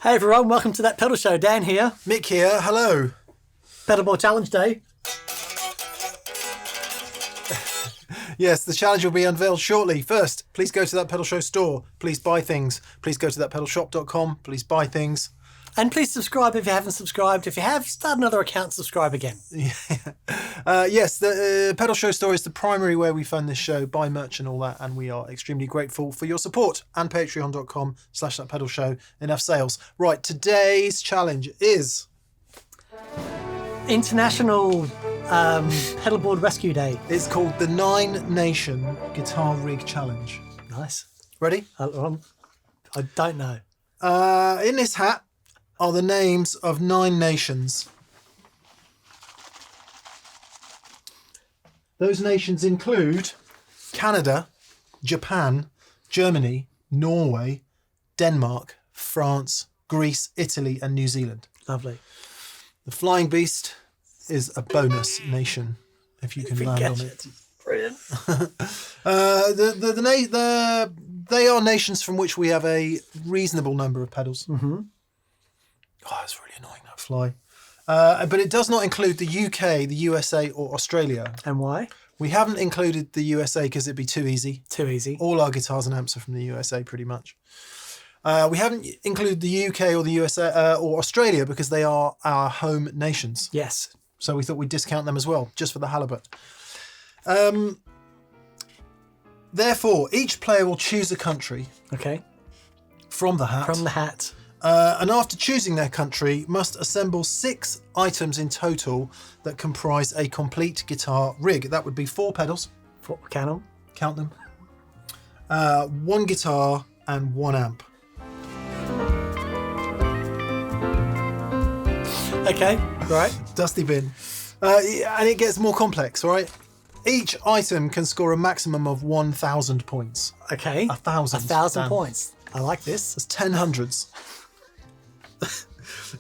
Hey everyone, welcome to That Pedal Show. Dan here. Mick here, hello. Pedalboard Challenge Day. Yes, the challenge will be unveiled shortly. First, please go to That Pedal Show store. Please buy things. Please go to thatpedalshop.com. Please buy things. And please subscribe if you haven't subscribed. If you have, start another account, subscribe again. Yes, the Pedal Show store is the primary way we fund this show, buy merch and all that, and we are extremely grateful for your support. And patreon.com/thatpedalshow. Enough sales. Right, today's challenge is... International Pedalboard Rescue Day. It's called the 9 Nation Guitar Rig Challenge. Nice. Ready? I don't know. In this hat are the names of 9 nations. Those nations include Canada, Japan, Germany, Norway, Denmark, France, Greece, Italy, and New Zealand. Lovely. The Flying Beast is a bonus nation, if you can land on it. Brilliant. They are nations from which we have a reasonable number of pedals. Mm-hmm. Oh, that's really annoying, that fly. But it does not include the UK, the USA, or Australia. And why? We haven't included the USA because it'd be too easy. Too easy. All our guitars and amps are from the USA, pretty much. We haven't included the UK or the USA or Australia because they are our home nations. Yes. So we thought we'd discount them as well, just for the halibut. Therefore, each player will choose a country. Okay. From the hat. From the hat. And after choosing their country, must assemble 6 items in total that comprise a complete guitar rig. That would be 4 pedals. Count them. 1 guitar and 1 amp. Okay, right. Dusty bin. And it gets more complex, all right? Each item can score a maximum of 1,000 points. Okay. 1,000. 1,000 points. I like this. That's 10 hundreds.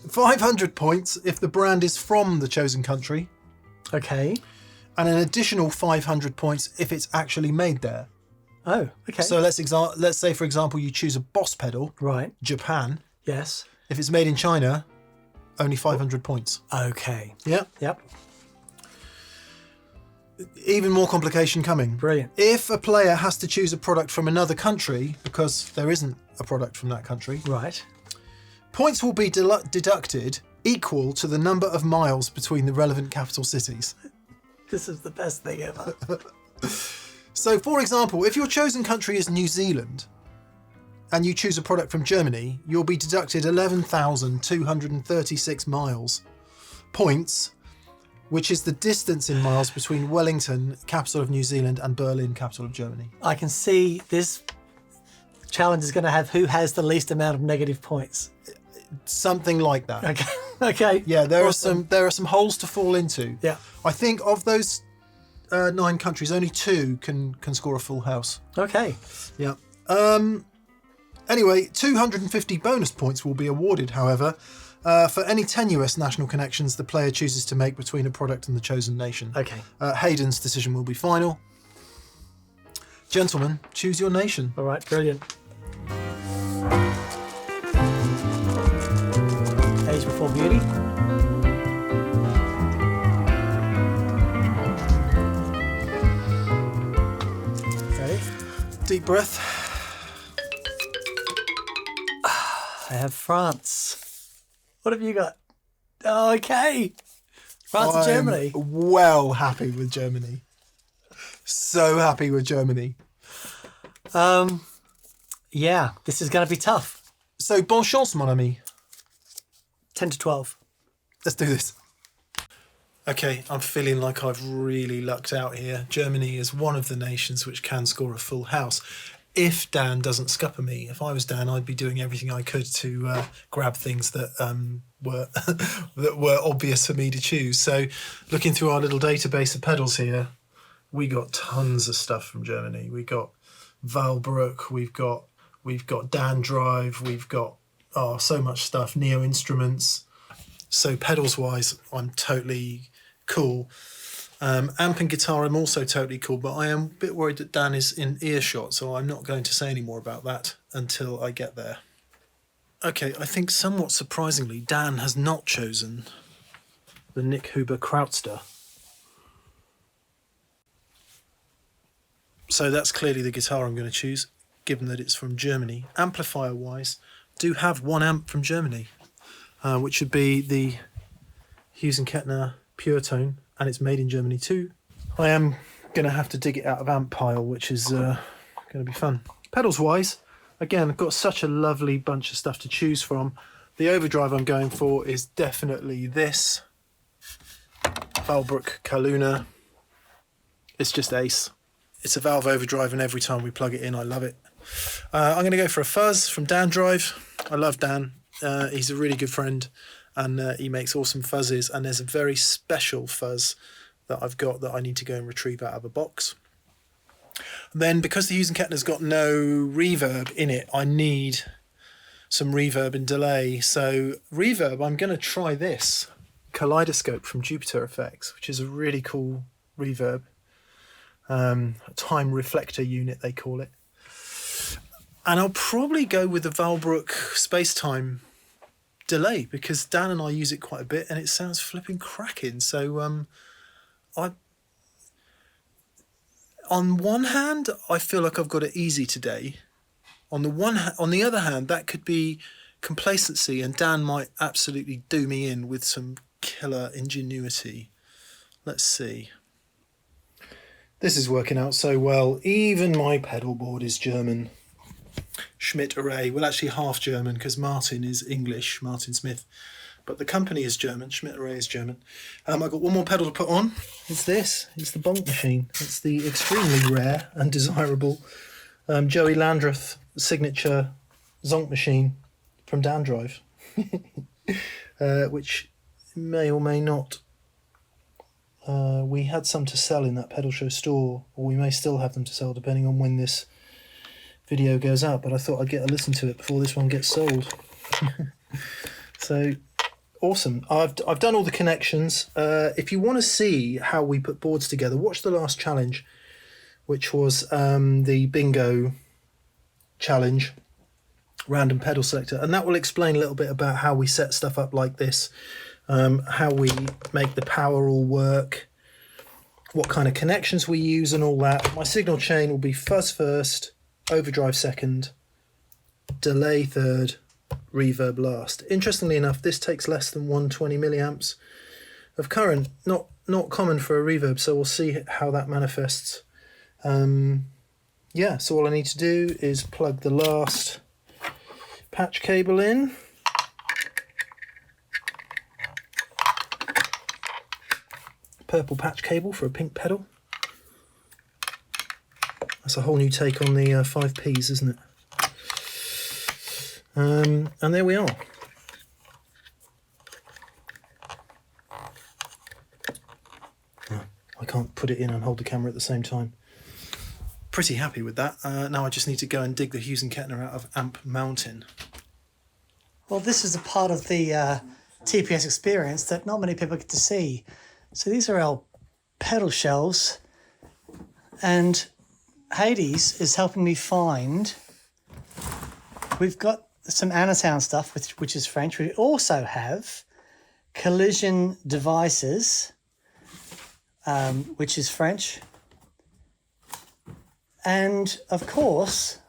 500 points if the brand is from the chosen country. Okay. And an additional 500 points if it's actually made there. Oh, okay. So let's say, for example, you choose a Boss pedal. Right. Japan. Yes. If it's made in China, only 500 points. Okay. Yeah. Yep. Even more complication coming. Brilliant. If a player has to choose a product from another country, because there isn't a product from that country. Right. Points will be deducted equal to the number of miles between the relevant capital cities. This is the best thing ever. So, for example, if your chosen country is New Zealand and you choose a product from Germany, you'll be deducted 11,236 miles. Points, which is the distance in miles between Wellington, capital of New Zealand, and Berlin, capital of Germany. I can see this challenge is going to have who has the least amount of negative points. Something like that. Okay. Okay. Yeah, there are some holes to fall into. Yeah. I think of those 9 countries, only 2 can score a full house. Okay. Yeah. Anyway, 250 bonus points will be awarded, however, for any tenuous national connections the player chooses to make between a product and the chosen nation. Okay. Hayden's decision will be final. Gentlemen, choose your nation. All right, brilliant. Age before beauty. Ready? Deep breath. I have France. What have you got? Oh, okay. France and Germany. Well happy with Germany. So happy with Germany. Yeah, this is going to be tough. So, bon chance, mon ami. 10 to 12. Let's do this. Okay, I'm feeling like I've really lucked out here. Germany is one of the nations which can score a full house. If Dan doesn't scupper me, if I was Dan, I'd be doing everything I could to grab things that were that were obvious for me to choose. So, looking through our little database of pedals here, we got tons of stuff from Germany. We got Vahlbruch, we've got Dan Drive, we've got so much stuff. Neo Instruments. So pedals wise, I'm totally cool. Amp and guitar, I'm also totally cool, but I am a bit worried that Dan is in earshot, so I'm not going to say any more about that until I get there. Okay, I think somewhat surprisingly, Dan has not chosen the Nick Huber Krautster. So that's clearly the guitar I'm going to choose, given that it's from Germany. Amplifier-wise, do have one amp from Germany, which would be the Hughes & Kettner Pure Tone, and it's made in Germany too. I am going to have to dig it out of amp pile, which is going to be fun. Pedals-wise, again, I've got such a lovely bunch of stuff to choose from. The overdrive I'm going for is definitely this Vahlbruch Kaluna. It's just ace. It's a valve overdrive, and every time we plug it in, I love it. I'm going to go for a Fuzz from Dan Drive. I love Dan. He's a really good friend, and he makes awesome fuzzes. And there's a very special fuzz that I've got that I need to go and retrieve out of a box. And then, because the Hughes & Kettner's got no reverb in it, I need some reverb and delay. So reverb, I'm going to try this Kaleidoscope from Jupiter Effects, which is a really cool reverb. A time reflector unit, they call it. And I'll probably go with the Vahlbruch SpaceTime delay, because Dan and I use it quite a bit and it sounds flipping cracking. So on one hand, I feel like I've got it easy today. On the other hand, that could be complacency, and Dan might absolutely do me in with some killer ingenuity. Let's see. This is working out so well. Even my pedal board is German. Schmidt Array. Well, actually half German, because Martin is English, Martin Smith. But the company is German. Schmidt Array is German. I've got one more pedal to put on. It's this. It's the Bonk machine. It's the extremely rare and desirable Joey Landreth signature Zonk machine from Dan Drive, which may or may not. We had some to sell in that pedal show store, or we may still have them to sell depending on when this video goes out, but I thought I'd get a listen to it before this one gets sold. So awesome. I've done all the connections. If you want to see how we put boards together, watch the last challenge, which was the bingo challenge, random pedal selector, and that will explain a little bit about how we set stuff up like this, how we make the power all work, what kind of connections we use and all that. My signal chain will be fuzz first, overdrive second, delay third, reverb last. Interestingly enough, this takes less than 120 milliamps of current, not common for a reverb, so we'll see how that manifests. Yeah, so all I need to do is plug the last patch cable in. Purple patch cable for a pink pedal. That's a whole new take on the 5Ps, isn't it? And there we are. I can't put it in and hold the camera at the same time. Pretty happy with that. Now I just need to go and dig the Hughes & Kettner out of Amp Mountain. Well, this is a part of the TPS experience that not many people get to see. So these are our pedal shelves, and Hades is helping me find. We've got some Anasounds stuff, which is French. We also have Collision Devices, which is French. And, of course,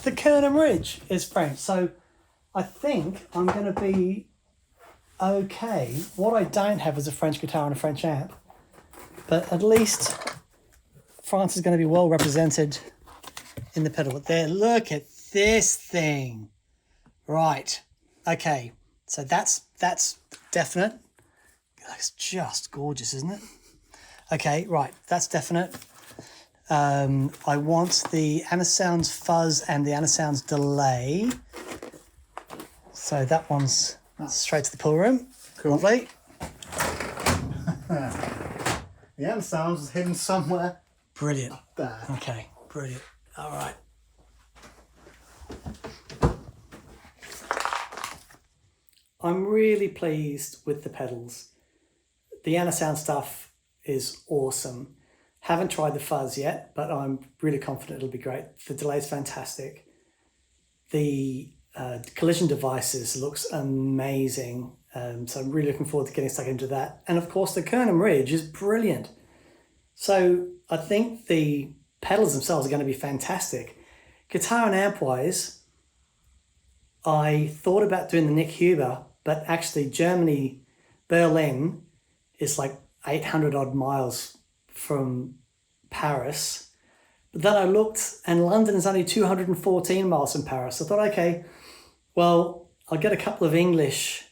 the Kernom Ridge is French. So I think I'm going to be okay. What I don't have is a French guitar and a French amp. But at least France is going to be well represented in the pedal. But there, look at this thing. Right. Okay. So that's definite. It's just gorgeous, isn't it? Okay, right. That's definite. I want the Anasounds Fuzz and the Anasounds Delay. So that one's straight to the pool room. Cool. Lovely. The Anasounds is hidden somewhere. Brilliant. Up there. Okay, brilliant. All right. I'm really pleased with the pedals. The Anasound stuff is awesome. Haven't tried the Fuzz yet, but I'm really confident it'll be great. The delay's fantastic. The collision devices looks amazing. So I'm really looking forward to getting stuck into that. And of course, the Kernom Ridge is brilliant. So I think the pedals themselves are going to be fantastic. Guitar and amp-wise, I thought about doing the Nick Huber, but actually Germany, Berlin, is like 800 odd miles from Paris. But then I looked, and London is only 214 miles from Paris. I thought, okay, well, I'll get a couple of English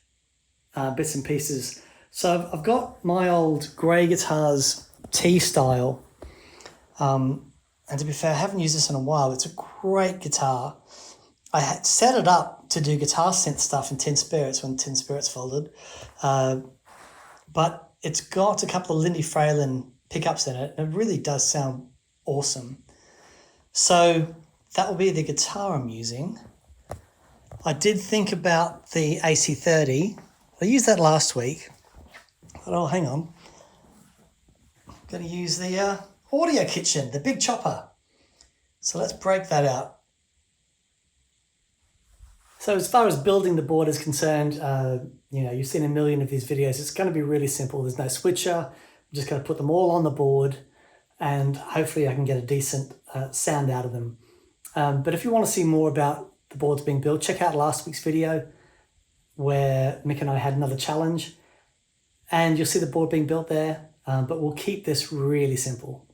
bits and pieces. So I've got my old grey guitars T style. And to be fair, I haven't used this in a while. It's a great guitar. I had set it up to do guitar synth stuff in Tin Spirits when Tin Spirits folded. But it's got a couple of Lindy Fralin pickups in it. And it really does sound awesome. So that will be the guitar I'm using. I did think about the AC30. I used that last week. But oh, hang on. I'm going to use the Audio Kitchen, the big chopper. So let's break that out. So as far as building the board is concerned, you've seen a million of these videos. It's going to be really simple. There's no switcher. I'm just going to put them all on the board, and hopefully I can get a decent sound out of them. But if you want to see more about the boards being built, check out last week's video where Mick and I had another challenge, and you'll see the board being built there. But we'll keep this really simple.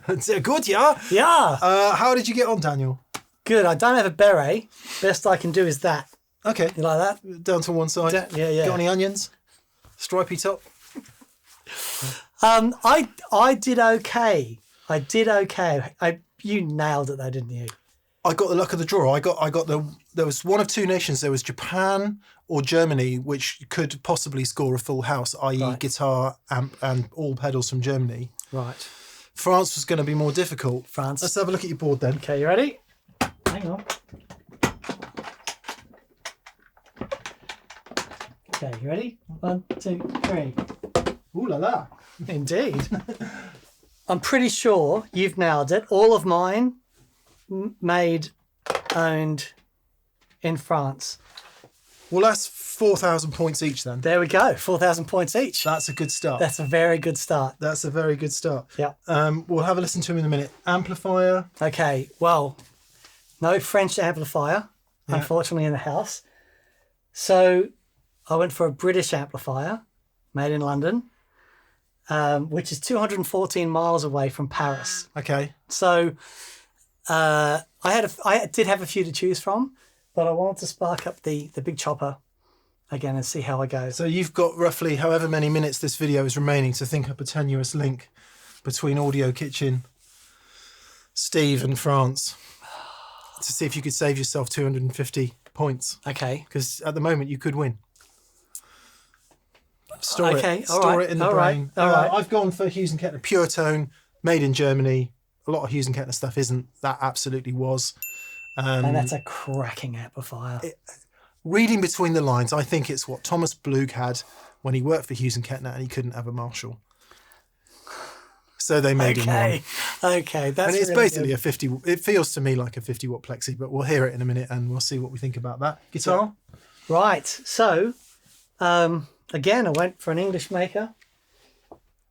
It's good, yeah? Yeah. How did you get on, Daniel? Good. I don't have a beret. Best I can do is that. Okay. You like that? Down to one side. Yeah. Got any onions? Stripy top? I did okay. You nailed it though, didn't you? I got the luck of the draw. There was one of two nations. There was Japan or Germany, which could possibly score a full house, i.e. Right. guitar, amp, and all pedals from Germany. Right. France was going to be more difficult. France. Let's have a look at your board then. Okay, you ready? Hang on. Okay, you ready? 1, 2, 3. Ooh la la. Indeed. I'm pretty sure you've nailed it. All of mine made, owned in France. Well, that's 4,000 points each then. There we go. 4,000 points each. That's a good start. That's a very good start. That's a very good start. Yeah. We'll have a listen to him in a minute. Amplifier. Okay. Well, no French amplifier, unfortunately, in the house. So I went for a British amplifier made in London, which is 214 miles away from Paris. Okay. So I did have a few to choose from, but I wanted to spark up the big chopper again and see how I go. So you've got roughly however many minutes this video is remaining to think up a tenuous link between Audio Kitchen, Steve and France to see if you could save yourself 250 points. Okay. Because at the moment you could win. Store Okay, it. all Store right, it in the all right, brain. all right. I've gone for Hughes & Kettner Pure Tone, made in Germany. A lot of Hughes & Kettner stuff isn't. That absolutely was. And that's a cracking amplifier. Reading between the lines, I think it's what Thomas Blug had when he worked for Hughes & Kettner and he couldn't have a Marshall. So they made him one. Okay, that's And it's really basically good. a 50, it feels to me like a 50 watt plexi, but we'll hear it in a minute and we'll see what we think about that. Guitar? Right, so again, I went for an English maker.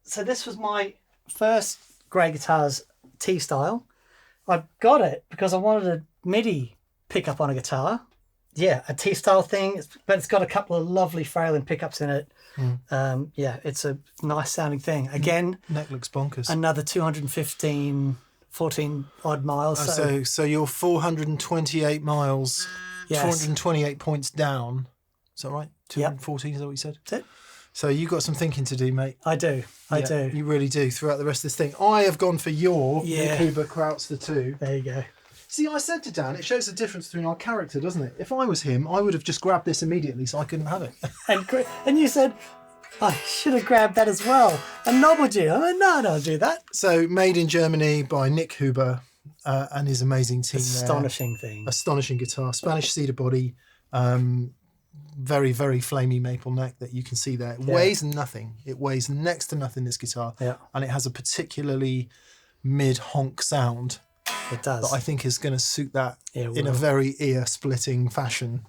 So this was my first grey guitars T-style. I got it because I wanted a MIDI pickup on a guitar. Yeah, a T-style thing, but it's got a couple of lovely Fralin pickups in it. It's a nice sounding thing. Again, Neck looks bonkers. another 14 odd miles. So you're 428 miles, Yes. 428 points down. Is that right? 214, is that what you said? That's it. So you've got some thinking to do, mate. I do. Yeah, You really do throughout the rest of this thing. I have gone for your Yeah. Kuba Krautz the 2. There you go. See, I said to Dan, it shows the difference between our character, doesn't it? If I was him, I would have just grabbed this immediately so I couldn't have it. And you said, I should have grabbed that as well and nobbled you. I went, no, don't do that. So, made in Germany by Nick Huber and his amazing team there. Astonishing thing. Astonishing guitar. Spanish cedar body. Very, very flamey maple neck that you can see there. It weighs nothing. It weighs next to nothing, this guitar. Yeah. And it has a particularly mid-honk sound. It does. that I think is going to suit that Yeah, in a will. very ear-splitting fashion.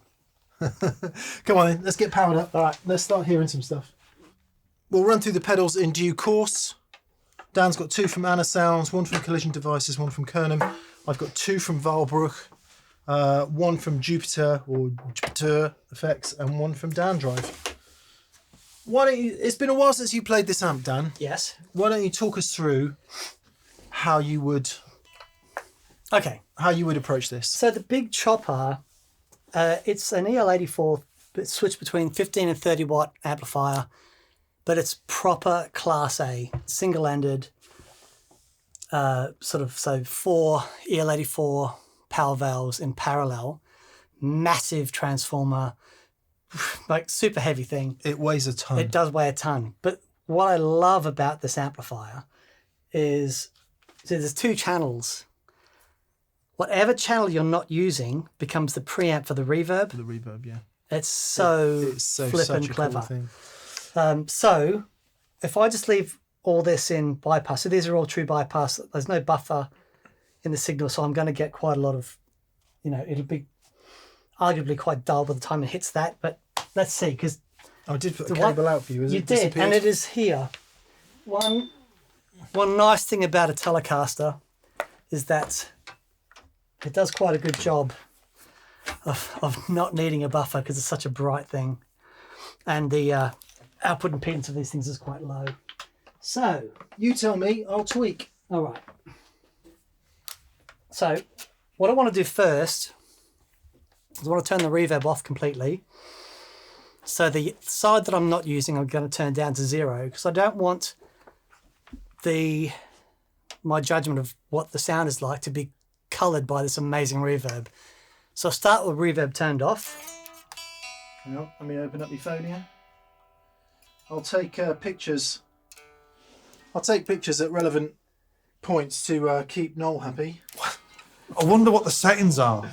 Come on then, let's get powered up. All right, let's start hearing some stuff. We'll run through the pedals in due course. Dan's got 2 from Anasounds, 1 from Collision Devices, 1 from Kernom. I've got 2 from Vahlbruch, 1 from Jupiter or Jupiter Effects, and 1 from Dan Drive. Why don't you? It's been a while since you played this amp, Dan. Yes. Why don't you talk us through how you would Okay. approach this? So the big chopper, it's an EL84 switch between 15 and 30 watt amplifier, but it's proper Class A, single-ended, so 4 EL84 power valves in parallel, massive transformer, like super heavy thing. It weighs a ton. It does weigh a ton. But what I love about this amplifier is, so there's 2 channels. Whatever channel you're not using becomes the preamp for the reverb. The reverb, yeah. It's so flippin' clever. So if I just leave all this in bypass, so these are all true bypass, there's no buffer in the signal, so I'm going to get quite a lot of, it'll be arguably quite dull by the time it hits that, but let's see, because I did put a cable out for you. You did, and it is here. One nice thing about a Telecaster is that it does quite a good job of not needing a buffer because it's such a bright thing, and the output impedance of these things is quite low. So You tell me, I'll tweak. all right. So what I want to do first is I want to turn the reverb off completely. So the side that I'm not using, I'm going to turn down to 0 because I don't want my judgment of what the sound is like to be coloured by this amazing reverb. So I'll start with reverb turned off. Hang on, let me open up my phone here. I'll take pictures. I'll take pictures at relevant points to keep Noel happy. I wonder what the settings are.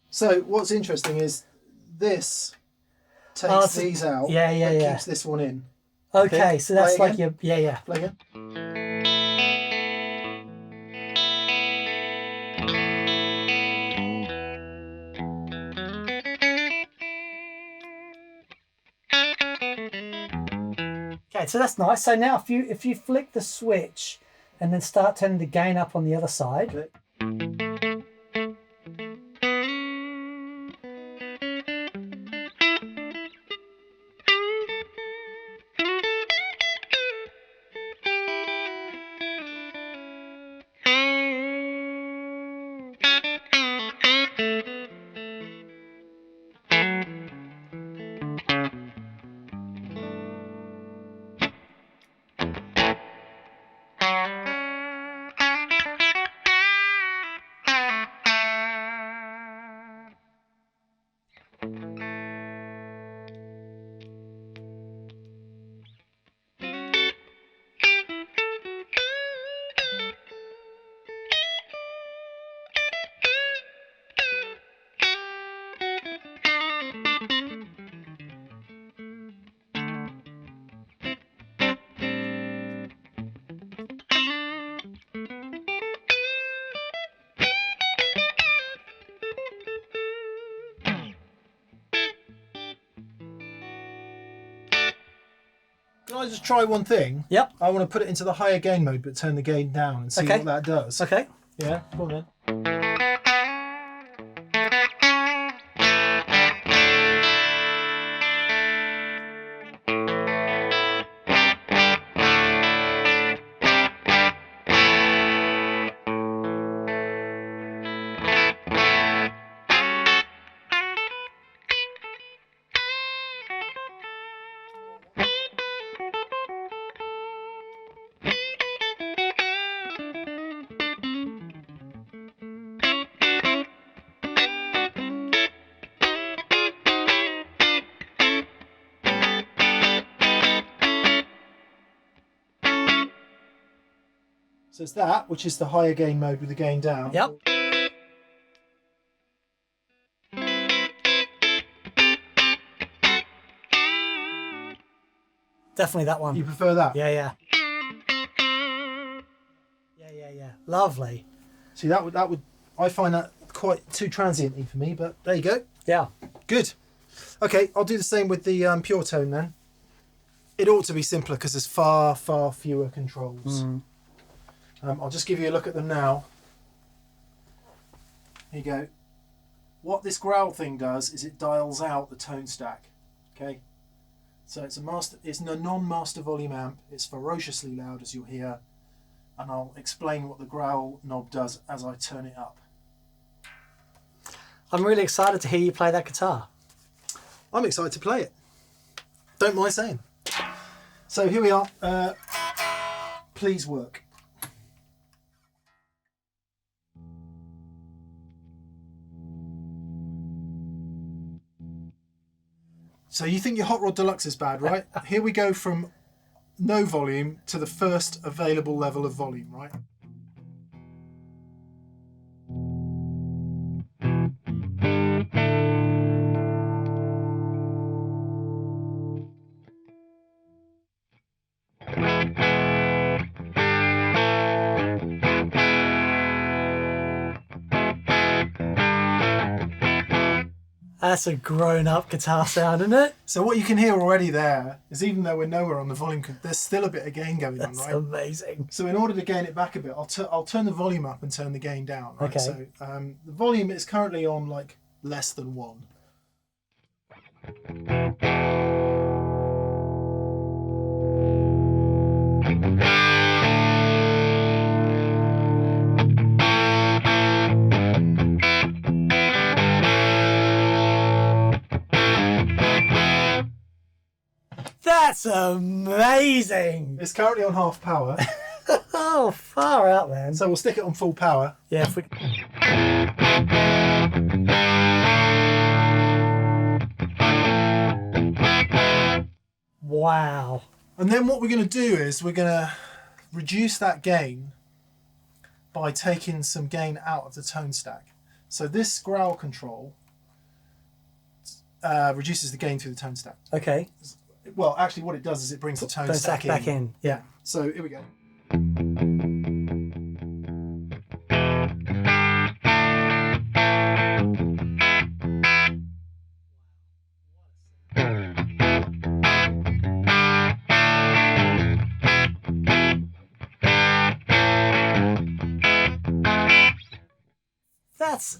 So what's interesting is this takes so- these out, yeah, but yeah. keeps this one in. Okay, so that's play like your, yeah. Play again. Okay, so that's nice. So now if you flick the switch and then start turning the gain up on the other side. Okay. Can I just try one thing? Yep. I want to put it into the higher gain mode, but turn the gain down and see Okay. what that does. Okay. Yeah, go on then. So it's that, which is the higher gain mode with the gain down. Yep. Definitely that one. You prefer that? Yeah, yeah. Yeah. Lovely. See, that would I find that quite too transienty for me, but there you go. Yeah. Good. Okay, I'll do the same with the pure tone then. It ought to be simpler because there's far fewer controls. I'll just give you a look at them now. Here you go. What this growl thing does is it dials out the tone stack. Okay. So it's a non-master volume amp. It's ferociously loud, as you'll hear, and I'll explain what the growl knob does as I turn it up. I'm really excited to hear you play that guitar. I'm excited to play it. Don't mind saying. So here we are. Please work. So you think your Hot Rod Deluxe is bad, right? Here we go from no volume to the first available level of volume, right? That's a grown-up guitar sound, isn't it? So what you can hear already there is, even though we're nowhere on the volume, there's still a bit of gain going on, That's right? amazing. So in order to gain it back a bit, I'll turn the volume up and turn the gain down. Right? Okay. So the volume is currently on like less than 1. That's amazing. It's currently on half power. Oh, far out, man. So we'll stick it on full power. Yeah, if we... Wow. And then what we're going to do is we're going to reduce that gain by taking some gain out of the tone stack. So this growl control reduces the gain through the tone stack. Okay. Well, actually what it does is it brings the tone stack in. back in. Yeah. So here we go. That's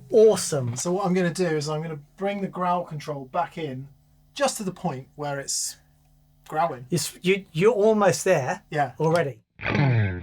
awesome. So what I'm going to do is I'm going to bring the growl control back in just to the point where it's growling. You're almost there. Yeah. Already. I'm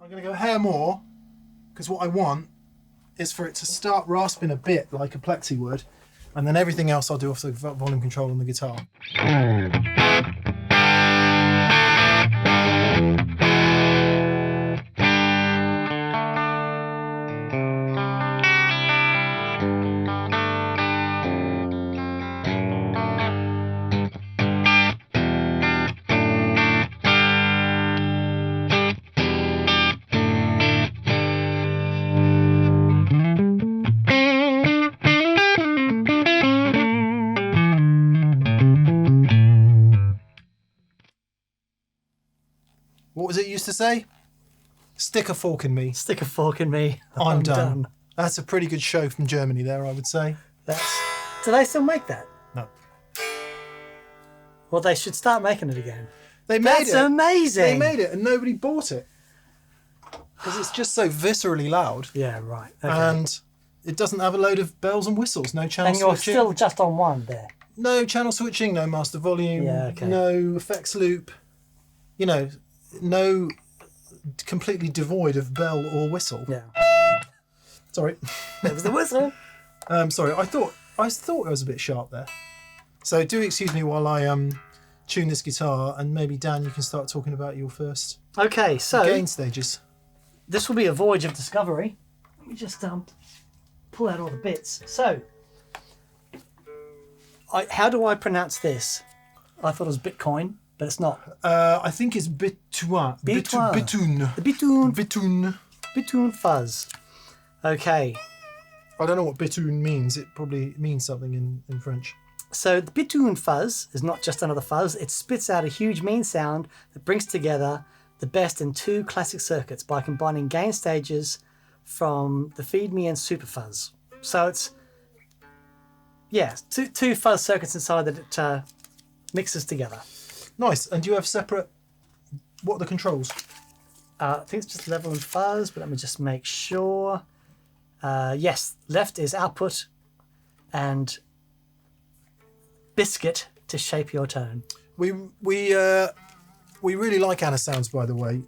going to go a hair more because what I want is for it to start rasping a bit like a plexi would, and then everything else I'll do off the volume control on the guitar. What was it you used to say? Stick a fork in me. Stick a fork in me. I'm done. That's a pretty good show from Germany there, I would say. Do they still make that? No. Well, they should start making it again. They made That's it. amazing. They made it and nobody bought it. Because it's just so viscerally loud. Yeah, right. Okay. And it doesn't have a load of bells and whistles. No channel And you're switching. still just on one there. No channel switching, no master volume, Yeah, okay. no effects loop. You know, no completely devoid of bell or whistle. Yeah. Sorry. That was the whistle. Sorry, I thought it was a bit sharp there. So do excuse me while I tune this guitar, and maybe Dan, you can start talking about your first Okay, so gain stages. this will be a voyage of discovery. Let me just pull out all the bits. So, how do I pronounce this? I thought it was Bitcoin, but it's not. I think it's Bitoun. Bitoun. Bitoun. The Bitoun. Bitoun. Bitoun Fuzz. Okay, I don't know what Bitoun means. It probably means something in French. so the Bitoun Fuzz is not just another fuzz. It spits out a huge mean sound that brings together the best in two classic circuits by combining gain stages from the Feed Me and Super Fuzz. So it's, yeah, two fuzz circuits inside that it mixes together. Nice. And do you have separate... What are the controls? I think it's just level and fuzz, but let me just make sure. Yes, left is output and biscuit to shape your tone. We really like Anasounds, by the way.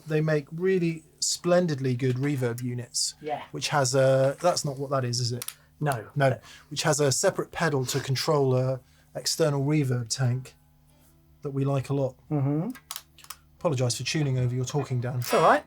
They make really splendidly good reverb units. Yeah. Which has a... That's not what that is it? No. No. Which has a separate pedal to control a external reverb tank that we like a lot. Mm-hmm. Apologise for tuning over your talking, Dan. It's all right.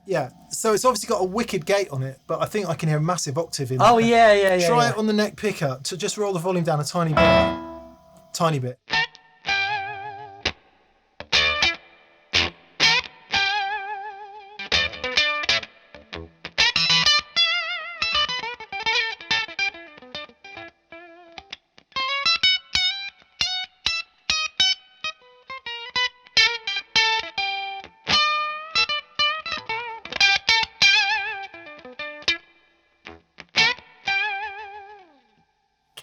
Yeah, so it's obviously got a wicked gate on it, but I think I can hear a massive octave in Oh, there. yeah. Try it on the neck pickup to just roll the volume down a tiny bit. Tiny bit.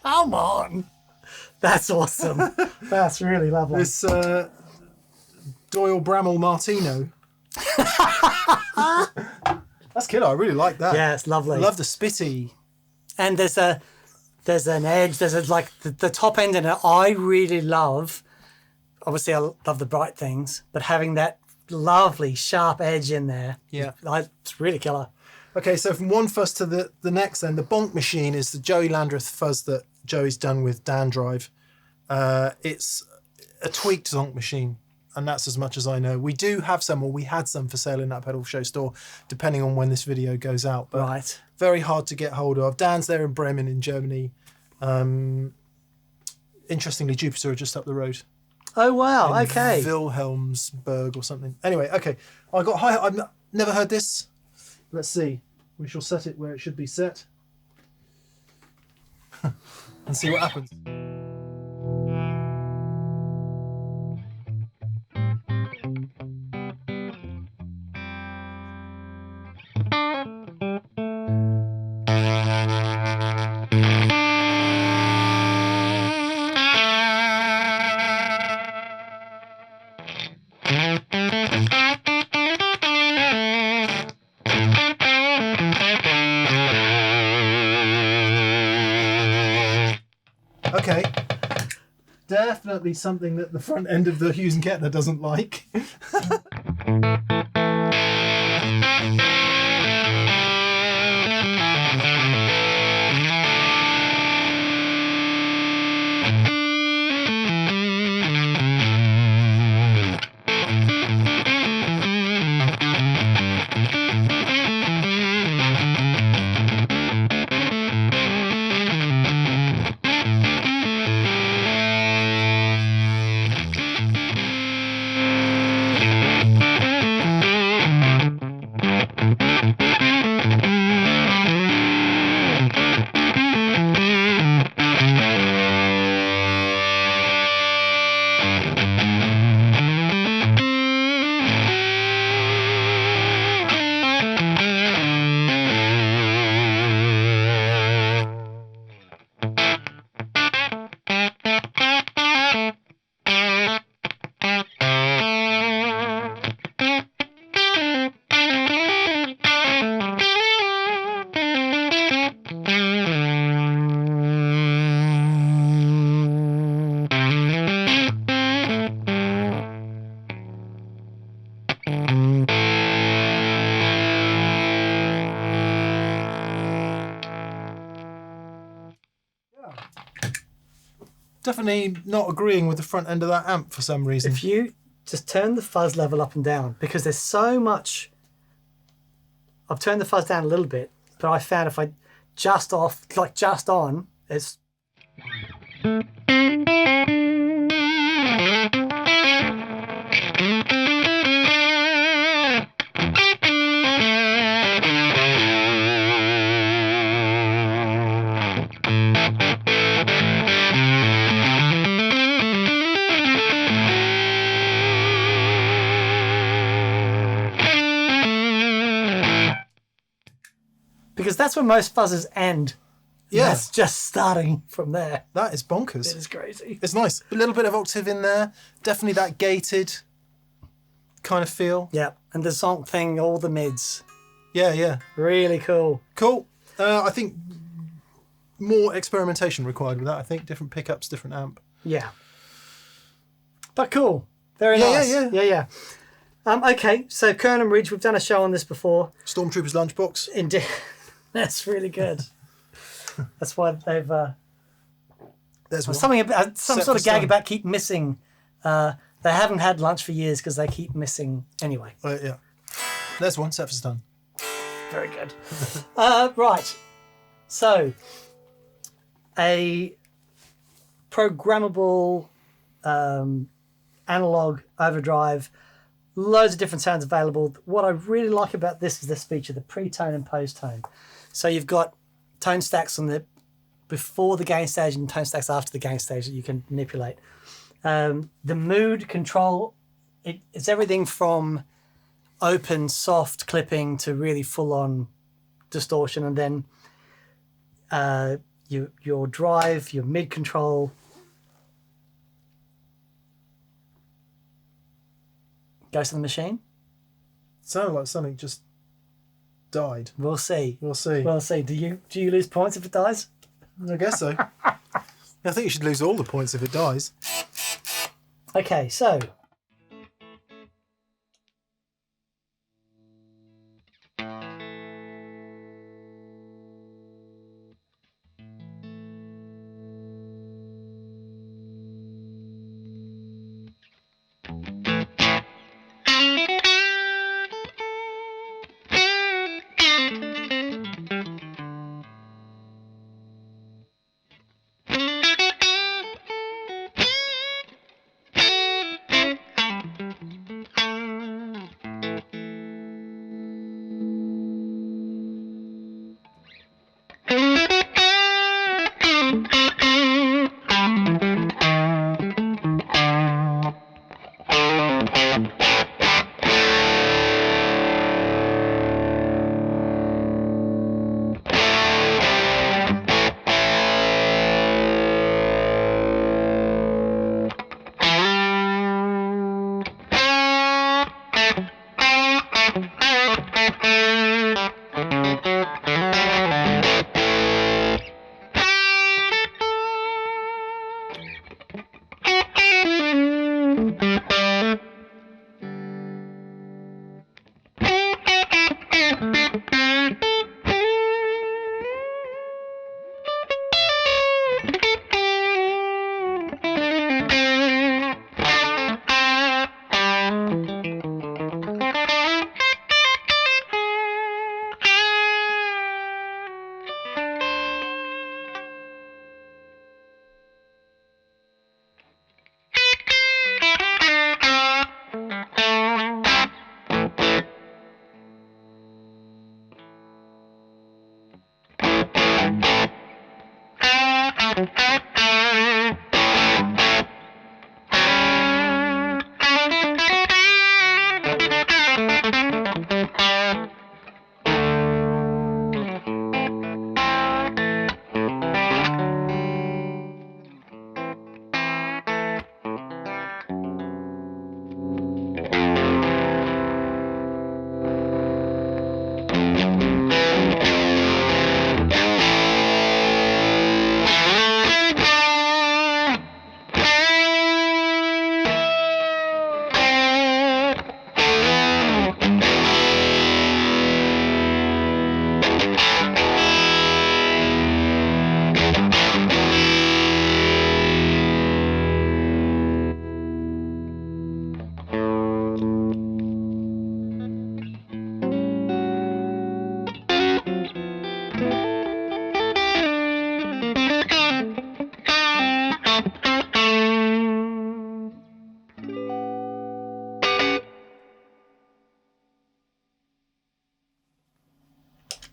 Come on. That's awesome. That's really lovely. This Doyle Bramall Martino. That's killer. I really like that. Yeah, it's lovely. I love the spitty. And there's an edge. There's like the top end in it. I really love. Obviously, I love the bright things, but having that lovely sharp edge in there. Yeah. It's really killer. Okay, so from one fuzz to the next, then the Bonk machine is the Joey Landreth fuzz that Joey's done with Dan Drive. It's a tweaked zonk machine, and that's as much as I know. We do have some, or we had some for sale in that pedal show store, depending on when this video goes out. But Right. very hard to get hold of. Dan's there in Bremen in Germany. Interestingly, Jupiter are just up the road. Oh wow. in Okay. Wilhelmsburg or something. Anyway, okay. I got high. I've never heard this. Let's see. We shall set it where it should be set. And see what happens. definitely something that the front end of the Hughes and Kettner doesn't like. Definitely not agreeing with the front end of that amp for some reason. If you just turn the fuzz level up and down, because there's so much. I've turned the fuzz down a little bit, but I found if I just off, like just on, it's. Because that's where most fuzzes end. Yeah. That's just starting from there. That is bonkers. It is crazy. It's nice. A little bit of octave in there. Definitely that gated kind of feel. Yeah, and the zonk thing, all the mids. Yeah, yeah. Really cool. Cool. I think more experimentation required with that. I think different pickups, different amp. Yeah. But cool. Very Yeah, nice. yeah. Yeah. Okay, so Kernom Ridge, we've done a show on this before. Stormtrooper's lunchbox. Indeed. That's really good. That's why they've... There's one. some Set sort for of gag stone. about keep missing. They haven't had lunch for years because they keep missing anyway. Yeah. There's one. Set for stone. Very good. Right. So, a programmable analog overdrive, loads of different sounds available. What I really like about this is this feature, the pre-tone and post-tone. So you've got tone stacks on the before the gain stage and tone stacks after the gain stage that you can manipulate. The mood control, it's everything from open, soft clipping to really full-on distortion, and then your drive, your mid control. Goes to the machine. Sounded like something just died. We'll see. We'll see. We'll see. Do you lose points if it dies? I guess so. I think you should lose all the points if it dies. Okay, so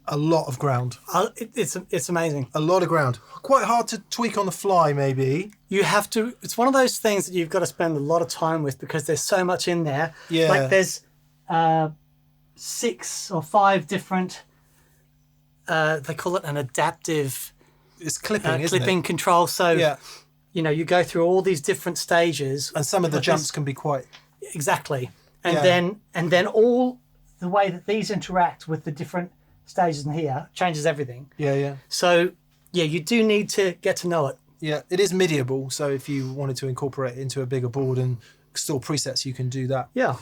A lot of ground. It's amazing. A lot of ground. Quite hard to tweak on the fly, maybe. You have to. It's one of those things that you've got to spend a lot of time with because there's so much in there. Yeah. Like there's 6 or 5 different. They call it an adaptive. It's clipping, isn't clipping it? control. So Yeah. you know, you go through all these different stages, And some of the But jumps this- can be quite... exactly, and Yeah. then all the way that these interact with the different stages in here changes everything. Yeah. So yeah, you do need to get to know it. Yeah, it is MIDIable, so if you wanted to incorporate it into a bigger board and store presets, you can do that. Yeah,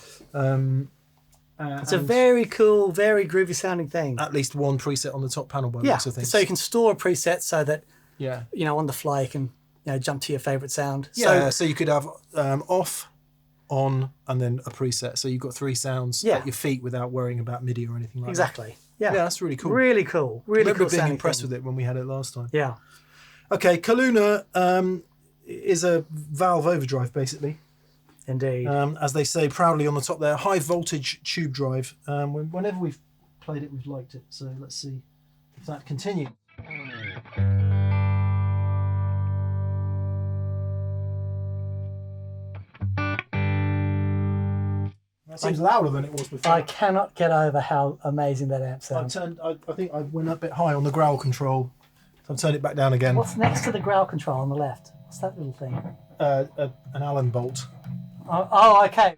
it's a very cool, very groovy sounding thing. At least one preset on the top panel by Yeah, looks of things. so you can store a preset so that Yeah. you know on the fly you can jump to your favorite sound. Yeah, so you could have off, on, and then a preset. So you've got 3 sounds Yeah. at your feet without worrying about MIDI or anything like Exactly. that. Yeah. Yeah, that's really cool. Really cool. I Really remember cool being sounding impressed thing. with it when we had it last time. Yeah. Okay, Kaluna is a valve overdrive, basically. Indeed. As they say proudly on the top there, high voltage tube drive. Whenever we've played it, we've liked it. So let's see if that continues. That seems louder than it was before. I cannot get over how amazing that amp I sounds. think I went a bit high on the growl control. So I've turned it back down again. What's next to the growl control on the left? What's that little thing? An Allen bolt. Oh, okay.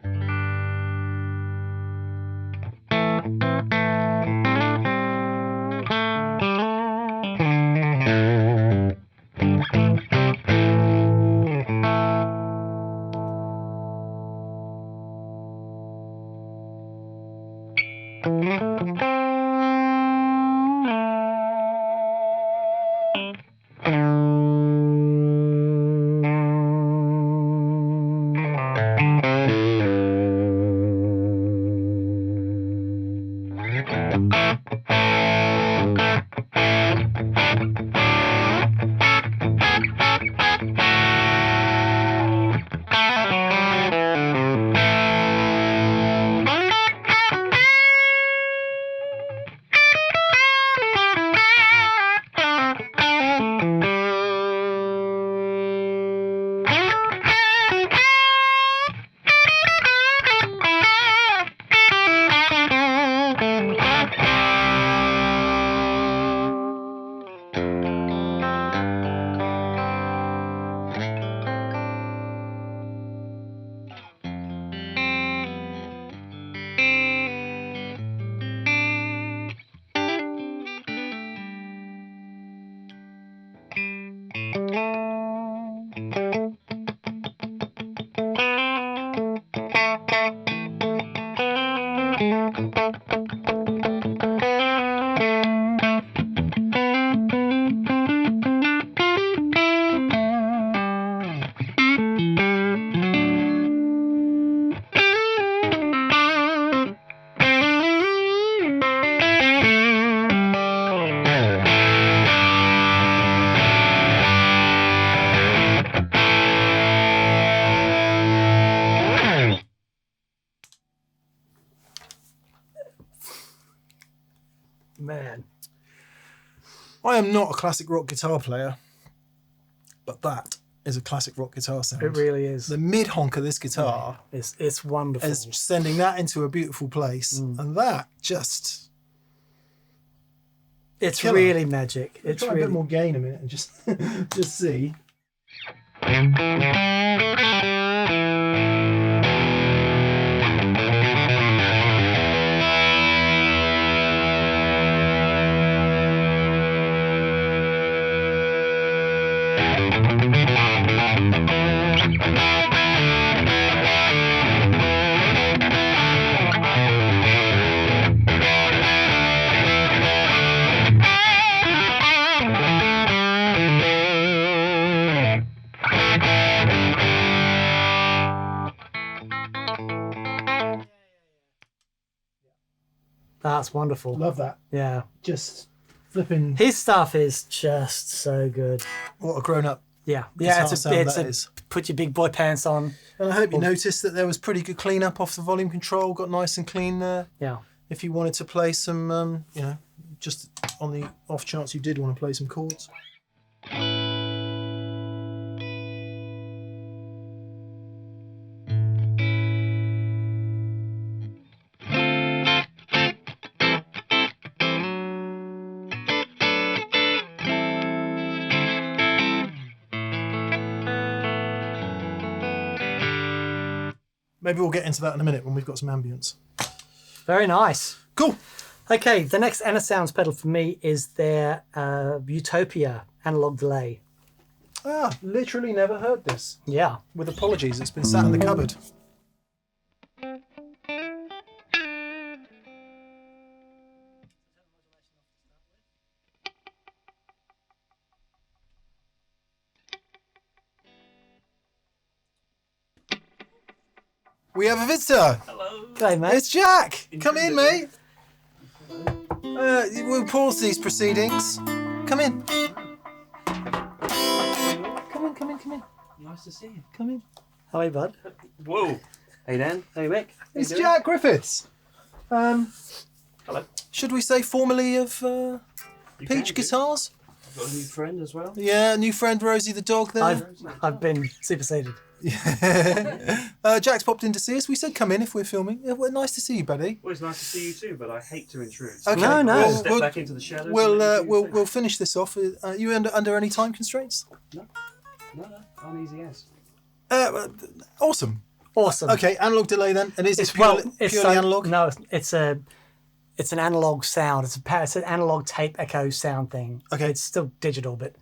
Man. I am not a classic rock guitar player, but that is a classic rock guitar sound. It really is. The mid honk of this guitar It's wonderful. is sending that into a beautiful place, and that just It's killer. really magic. It's try a really bit more gain a minute and just just see. That's wonderful. Love that. Yeah. Just flipping. His stuff is just so good. What a grown up. Yeah. Guitar Yeah, it's sound it's that a is. put your big boy pants on. And I hope you noticed that there was pretty good cleanup off the volume control. Got nice and clean there. Yeah. If you wanted to play some, just on the off chance you did want to play some chords. Maybe we'll get into that in a minute when we've got some ambience. Very nice. Cool. Okay, the next Anasounds pedal for me is their Utopia analog delay. Ah, literally never heard this. Yeah. With apologies, it's been sat in the cupboard. We have a visitor. Okay, mate. It's Jack. Come in, mate. We'll pause these proceedings. Come in. Come in. Nice to see you. Come in. How are you, bud? Whoa. Hey, Dan. Hey, Mick. It's Jack Griffiths. Hello. Should we say formally of You can Peach do. Guitars? I've got a new friend as well. Yeah, new friend Rosie the dog there. I've been superseded. Jack's popped in to see us. We said come in if we're filming. Yeah, well, nice to see you, buddy. Well, it's nice to see you too, but I hate to intrude. Okay. No. We'll step back into the shadows. We'll finish this off. Are you under any time constraints? No, I'm easy as. Awesome. Awesome. Okay, analog delay then, and is it It's purely so- analog? No, it's an analog sound. It's an analog tape echo sound thing. Okay. It's still digital, but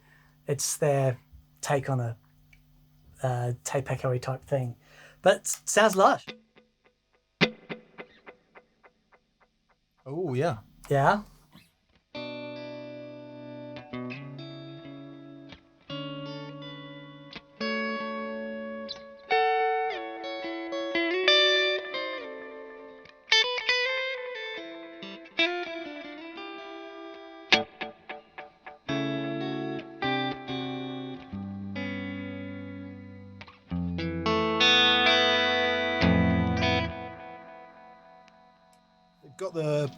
it's their take on a tape echo-y type thing. But sounds lush. Oh yeah. Yeah. Got the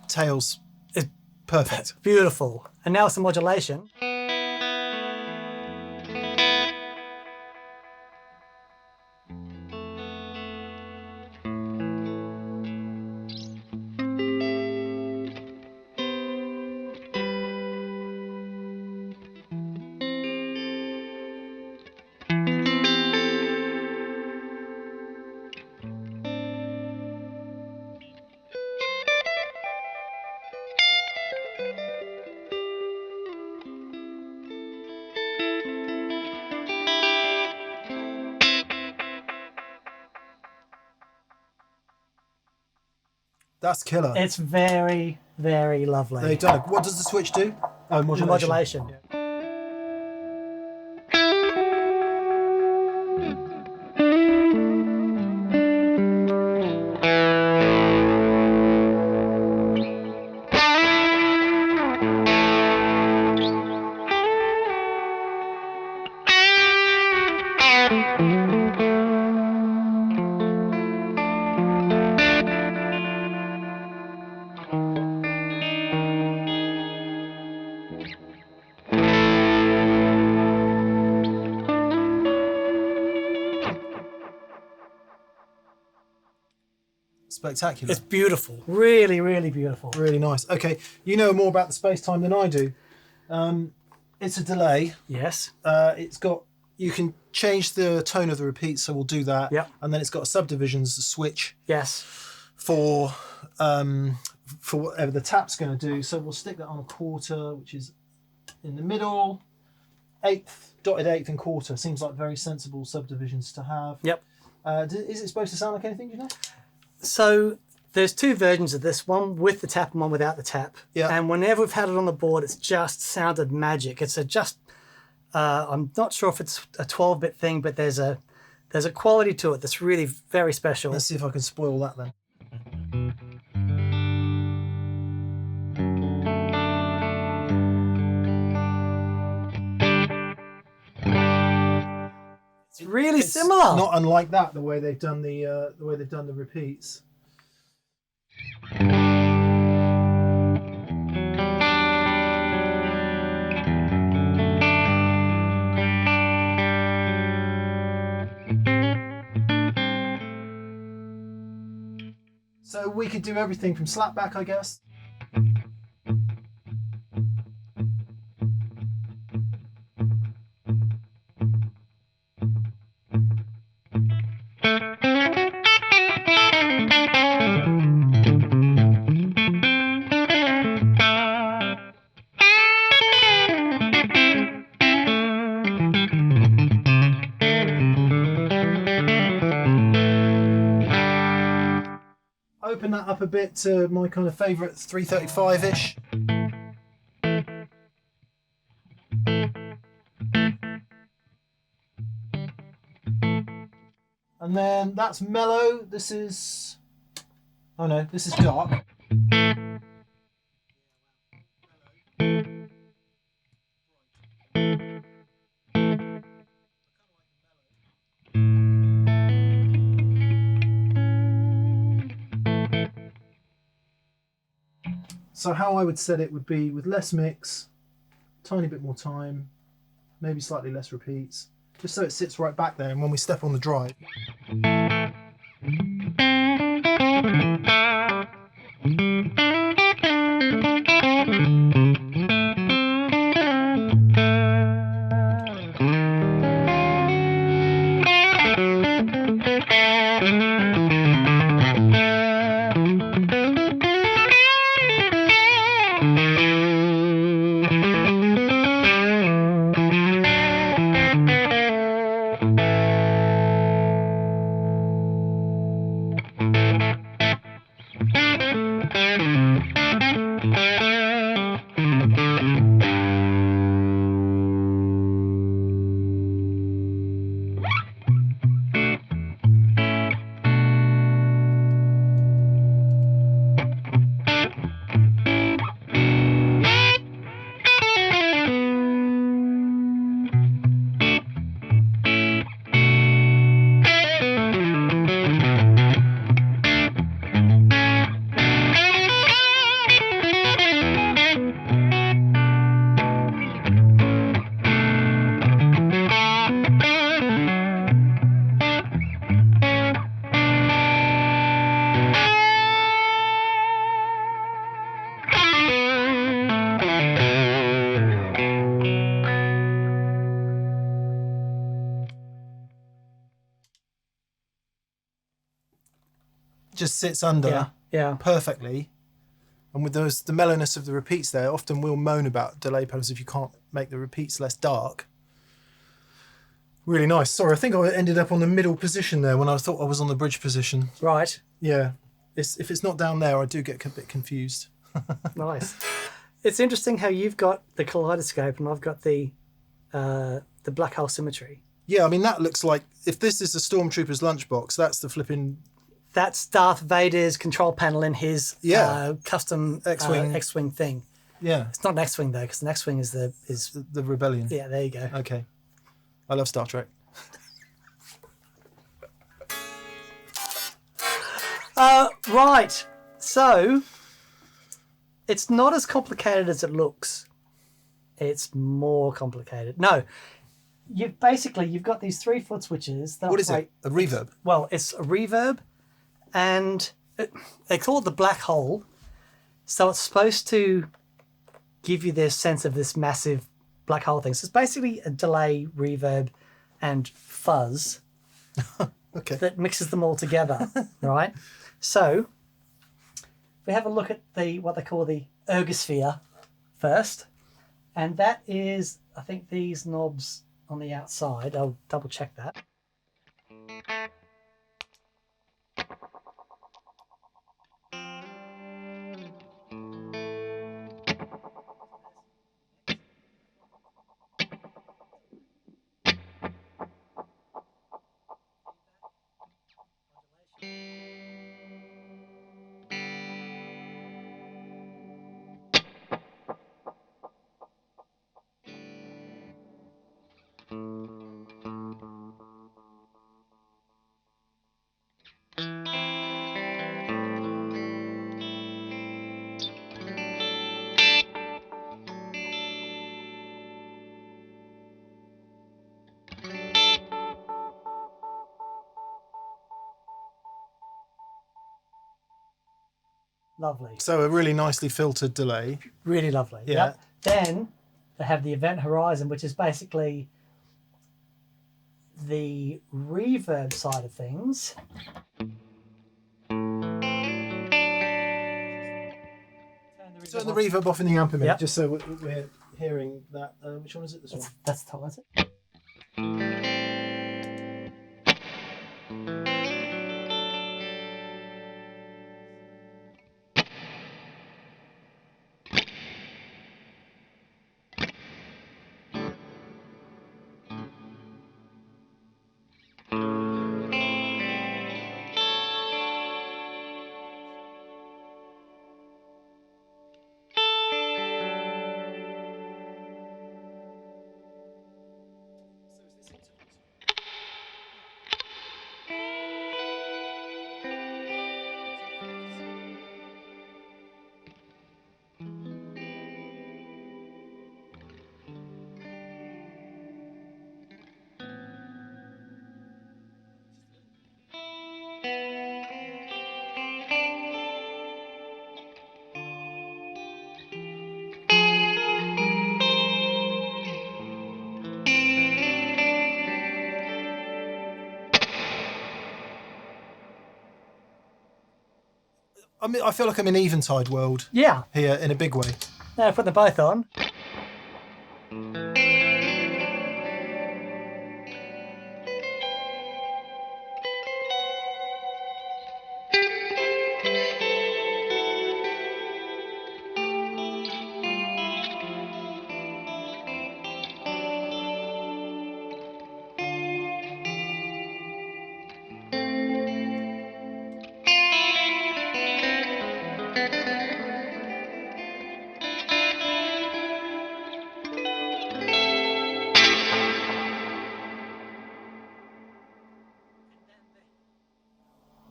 tails. It's perfect. Beautiful. And now some modulation. That's killer. It's very, very lovely. They've done it. What does the switch do? Oh, modulation. Modulation. Spectacular. It's beautiful. Really, really beautiful. Really nice. Okay, you know more about the SpaceTime than I do. It's a delay. Yes. It's got, you can change the tone of the repeat, so we'll do that. Yep. And then it's got a subdivisions switch Yes. for whatever the tap's going to do. So we'll stick that on a quarter, which is in the middle. Eighth, dotted eighth and quarter. Seems like very sensible subdivisions to have. Yep. Is it supposed to sound like anything, do you know? So there's two versions of this, one with the tap and one without the tap. Yeah. And whenever we've had it on the board, it's just sounded magic. It's I'm not sure if it's a 12-bit thing, but there's a quality to it that's really very special. Let's see if I can spoil that then. It's really It's similar. Not unlike that, the way they've done the repeats. So we could do everything from slapback, I guess. Open that up a bit to my kind of favourite 335-ish. And then that's mellow. This is... Oh no, this is dark. So how I would set it would be with less mix, tiny bit more time, maybe slightly less repeats, just so it sits right back there, and when we step on the drive. Just sits under perfectly, and with those the mellowness of the repeats there, often we'll moan about delay pedals if you can't make the repeats less dark. Really nice. Sorry, I think I ended up on the middle position there when I thought I was on the bridge position. Right. Yeah, if it's not down there, I do get a bit confused. Nice. It's interesting how you've got the Kaleidoscope and I've got the black hole Symmetry. Yeah, I mean that looks like, if this is a Stormtrooper's lunchbox, that's the flipping... That's Darth Vader's control panel in his custom X-Wing thing. Yeah. It's not an X-Wing though, because an X-Wing is the Rebellion. Yeah, there you go. Okay. I love Star Trek. Right. So it's not as complicated as it looks. It's more complicated. No. You've got these 3-foot switches. What is it? A reverb? Well, it's a reverb, and they call it the black hole. So it's supposed to give you this sense of this massive black hole thing. So it's basically a delay, reverb, and fuzz that mixes them all together, right? So we have a look at what they call the ergosphere first, and that is, I think, these knobs on the outside. I'll double check that. Lovely. So a really nicely filtered delay. Really lovely. Yeah. Yep. Then they have the event horizon, which is basically the reverb side of things. Turn the reverb off in the amp a minute, Yep. just so we're hearing that. Which one is it? This one. That's the top, that's it. I mean, I feel like I'm in Eventide world Yeah. here in a big way. Now put them both on.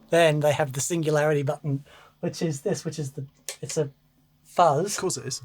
Then they have the singularity button, which is this, which is it's a fuzz. Of course it is.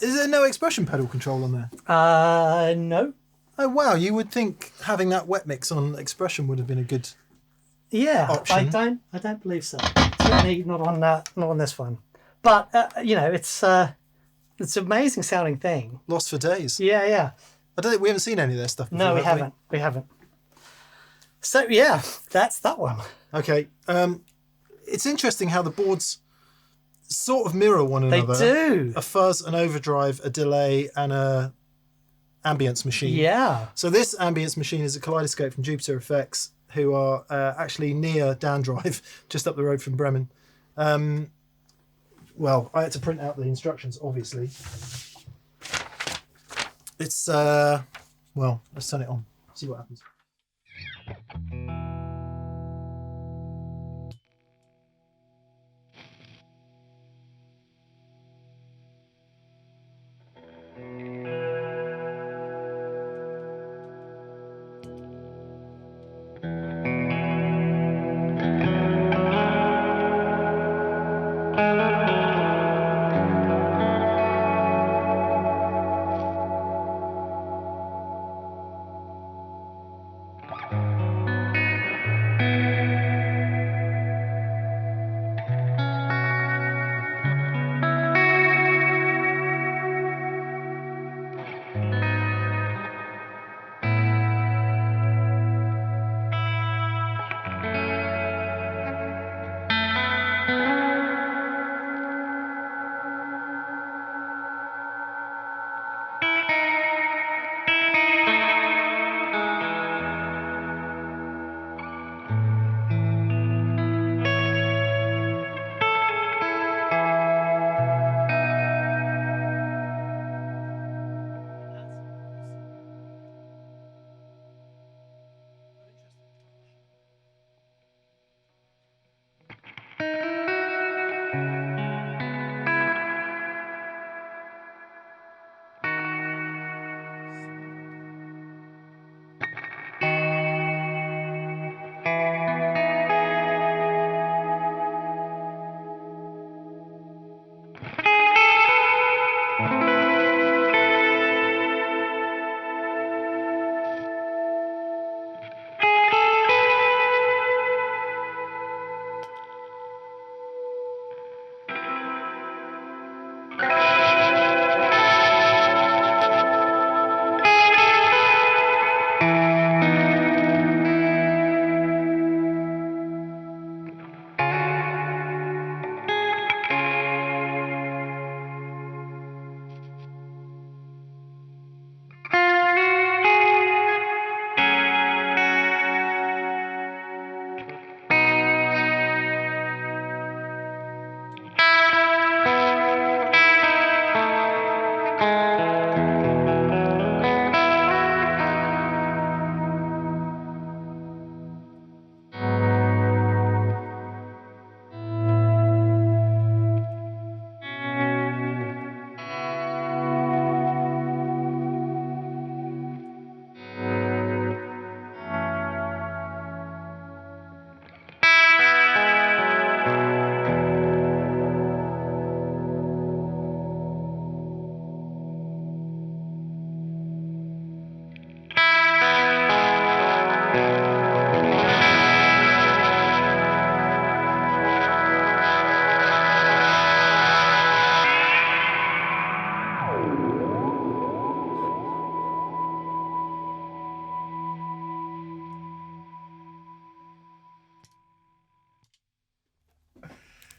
Is there no expression pedal control on there? No. Oh wow, you would think having that wet mix on expression would have been a good. Yeah, Option. I don't believe so. Certainly not on this one. But you know, it's an amazing sounding thing. Lost for days. Yeah, yeah. I don't think we haven't seen any of their stuff before. No, we have haven't. We haven't. So yeah, that's that one. Okay. It's interesting how the boards sort of mirror one They another. do. A fuzz, an overdrive, a delay, and a ambience machine. Yeah. So this ambience machine is a Kaleidoscope from Jupiter Effects, who are actually near Dan Drive, just up the road from Bremen. Well, I had to print out the instructions, obviously. It's, well, let's turn it on, see what happens.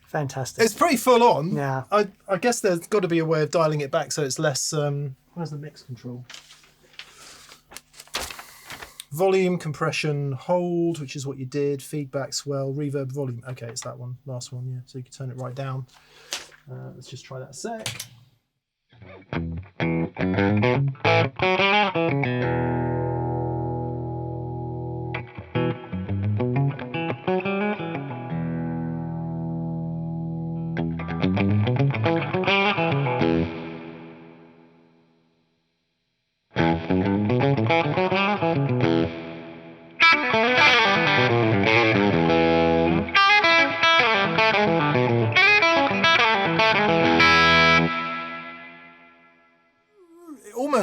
Fantastic. It's pretty full on. Yeah. I guess there's got to be a way of dialing it back so it's less. Where's the mix control? Volume, compression, hold, which is what you did. Feedback, swell, reverb, volume. Okay, it's that one. Last one, yeah. So you can turn it right down. Let's just try that a sec.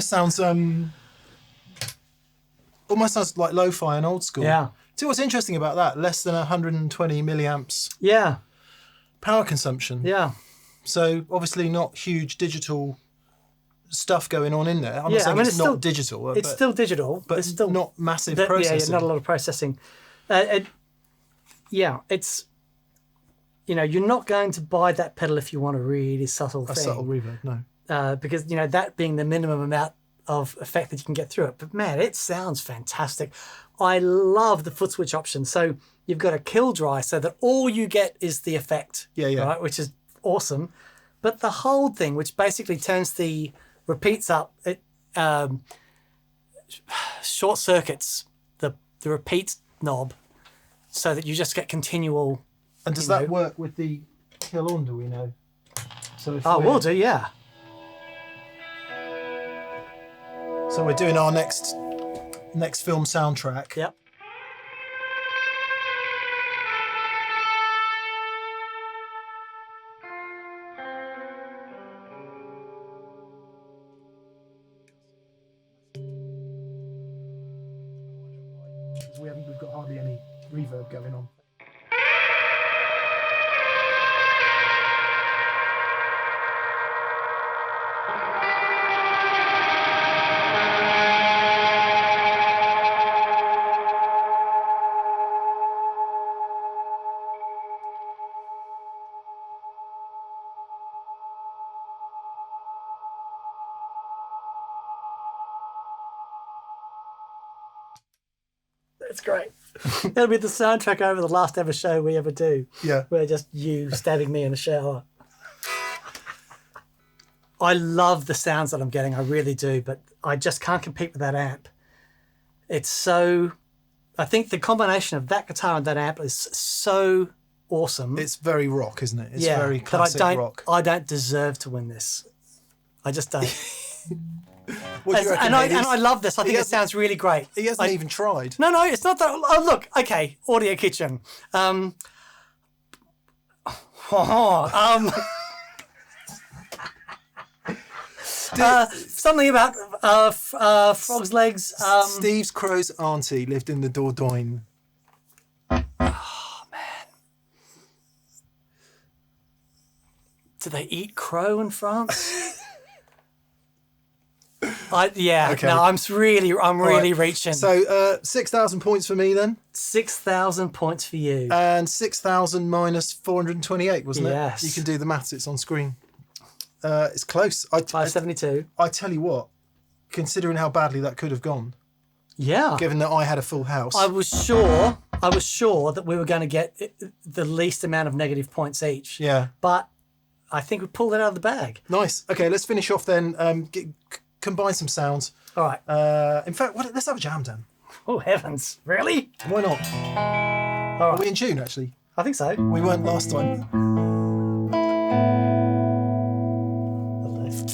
Sounds almost sounds like lo-fi and old school. Yeah. See what's interesting about that? Less than 120 milliamps Yeah. power consumption. Yeah. So obviously not huge digital stuff going on in there. I'm not saying it's not digital. It's still digital, but it's still not massive processing. Yeah, not a lot of processing. It's you're not going to buy that pedal if you want a really subtle thing. A subtle reverb, no. Because that being the minimum amount of effect that you can get through it. But man, it sounds fantastic. I love the foot switch option. So you've got a kill dry so that all you get is the effect, right, which is awesome. But the hold thing, which basically turns the repeats up, it short circuits the repeat knob so that you just get continual. And does that work with the kill on, do we know? So if we'll do, yeah. So we're doing our next film soundtrack. Yep. We've got hardly any reverb going on. It's great. It'll be the soundtrack over the last ever show we ever do. Yeah. Where just you stabbing me in the shower. I love the sounds that I'm getting. I really do. But I just can't compete with that amp. It's so... I think the combination of that guitar and that amp is so awesome. It's very rock, isn't it? It's very classic rock. I don't deserve to win this. I just don't. What do you reckon, I love this. I think it sounds really great. He hasn't even tried. No, it's not that. Oh, look, okay, Audio Kitchen. Something about frog's legs. Steve's crow's auntie lived in the Dordogne. Oh man, do they eat crow in France? Okay. No, I'm really reaching. So 6,000 points for me then. 6,000 points for you. And 6,000 minus 428, wasn't it? Yes. You can do the maths. It's on screen. It's close. 572. I tell you what, considering how badly that could have gone. Yeah. Given that I had a full house. I was sure that we were going to get the least amount of negative points each. Yeah. But I think we pulled it out of the bag. Nice. Okay, let's finish off then. Combine some sounds. All right. In fact, let's have a Jamthem. Oh, heavens. Really? Why not? All right. Are we in tune, actually? I think so. We weren't last time. The left.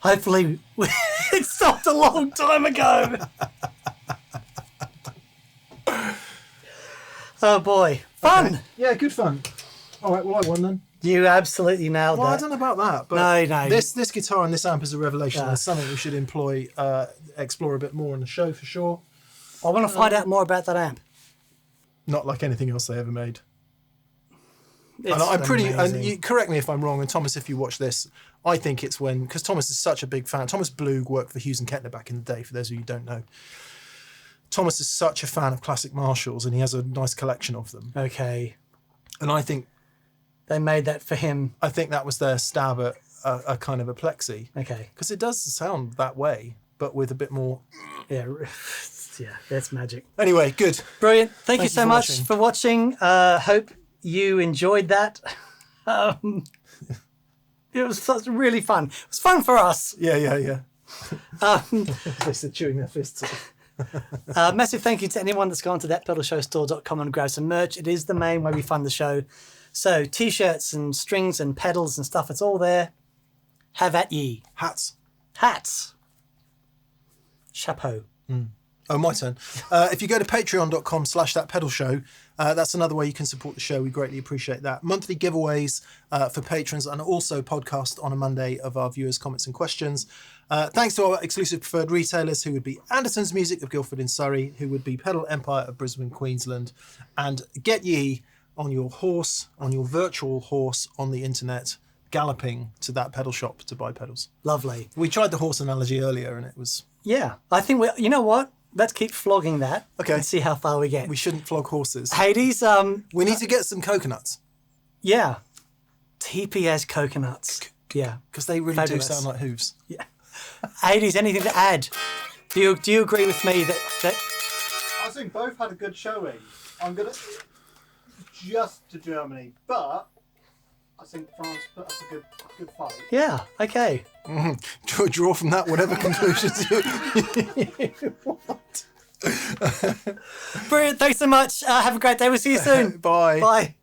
Hopefully, it stopped a long time ago. Oh boy, fun! Okay. Yeah, good fun. All right, well, I won then. You absolutely nailed Well, I that. don't know about that, but No. this guitar and this amp is a revelation. Yeah. It's something we should explore a bit more on the show for sure. I want to find out more about that amp. Not like anything else they ever made. It's And I'm pretty. amazing. And you, correct me if I'm wrong. And Thomas, if you watch this, I think it's because Thomas is such a big fan. Thomas Blug worked for Hughes and Kettner back in the day. For those of you who don't know, Thomas is such a fan of classic Marshalls, and he has a nice collection of them. Okay, And I think they made that for him. that was their stab at a kind of a plexi, Okay, because it does sound that way, but with a bit more. yeah, yeah, that's magic. Anyway, good. Brilliant. Thank you you so for much watching. for watching. Hope you enjoyed that. It was really fun. It was fun for us. Yeah. They said chewing their fists. Massive thank you to anyone that's gone to thatpedalshowstore.com and grabbed some merch. It is the main way we fund the show. So t-shirts and strings and pedals and stuff, it's all there. Have at ye. Hats. Hats. Chapeau. Oh, my turn. If you go to patreon.com/thatpedalshow, that's another way you can support the show. We greatly appreciate that. Monthly giveaways for patrons, and also podcast on a Monday of our viewers' comments and questions. Thanks to our exclusive preferred retailers, who would be Anderton's Music of Guildford in Surrey, who would be Pedal Empire of Brisbane, Queensland. And get ye on your horse, on your virtual horse on the internet, galloping to that pedal shop to buy pedals. Lovely. We tried the horse analogy earlier, and it was... Yeah, I think you know what? Let's keep flogging that. Okay. And see how far we get. We shouldn't flog horses. Hades, We need to get some coconuts, yeah. TPS coconuts. Yeah. because they really Fabulous. do sound like hooves. Hades, anything to add? Do you agree with me that I think both had a good showing. I'm gonna just to Germany, but I think France put up a good fight. yeah, okay. Draw from that whatever conclusions you want. Brilliant, thanks so much. Have a great day. We'll see you soon. Bye. Bye.